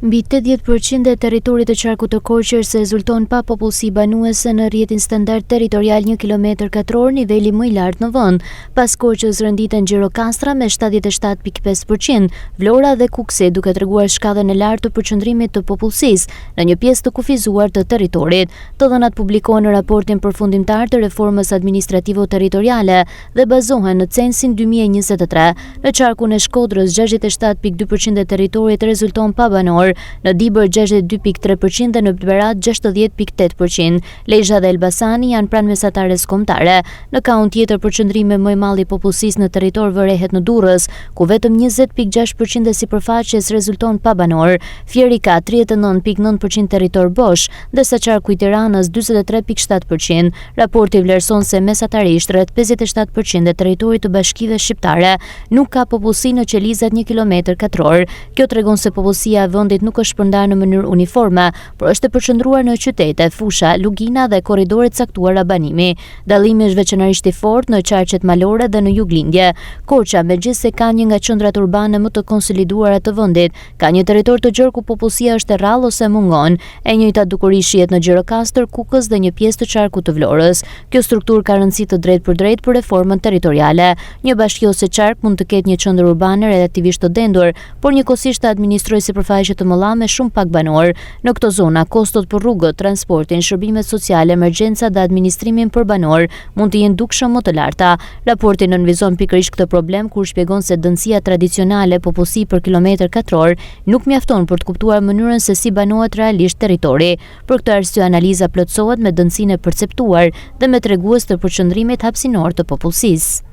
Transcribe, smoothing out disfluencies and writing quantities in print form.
Mbi 80% e territorit të qarkut të Korçës rezulton pa popullsi banuese në rrjetin standard territorial 1 km², niveli më i lartë në vend. Pas Korçës rënditen Gjirokastra me 77.5%, Vlora dhe Kuksi duke treguar shkallën e lartë të përqendrimit të popullsisë në një pjesë të kufizuar të territorit. Të dhënat publikohen në raportin përfundimtar të reformës administrativo-territoriale dhe bazohen në censin 2023. Në qarkun e Shkodrës 67.2% e territorit rezulton pa banor, në Dibër 62.3% dhe në Berat 60.8%. Lezhë dhe Elbasani janë pranë mesatares kombëtare. Në kaun tjetër përqendrimi më i madh i popullsisë në territor vërehet në Durrës, ku vetëm 20.6% e sipërfaqes rezulton pa banor. Fieri ka 39.9% territor bosh, ndërsa qarku i Tiranës 43.7%. Raporti vlerëson se mesatarisht rreth 57% e territorit të bashkive shqiptare nuk ka popullsi në qelizat 1 km². Kjo tregon se popullsia e vendit nuk është shpërndarë në mënyrë uniforme, por është e përqendruar në qytete, fusha, lugina dhe korridoret caktuara banimi. Dallimi është veçanërisht i fortë në qarqet malore dhe në juglindje. Korça, megjithëse ka një nga qendrat urbane më të konsoliduara të vendit, ka një territor të gjerë ku popullsia është e rrallë ose mungon. E njëjta dukuri shihet në Gjirokastër, Kukës dhe një pjesë të qarkut të Vlorës. Kjo strukturë ka rëndësi të drejtë për reformën territoriale. Një bashki ose qark mund të ketë një qendër urbane relativisht të dendur, por njëkohësisht të administrojë sipërfaqe të mëdha me shumë pak banor. Në këto zona, kostot për rrugët, transportin, shërbimet sociale, emergjenca dhe administrimin për banor mund të jenë dukshëm më të larta. Raporti nënvizon pikërisht këtë problem kur shpjegon se dënësia tradicionale popullsi për kilometër² nuk mjafton për të kuptuar mënyrën se si banohet realisht territori. Për këtë arsye analiza plotësohet me dënësinë e perceptuar dhe me tregues të përqendrimit hapësinor të popullsisë.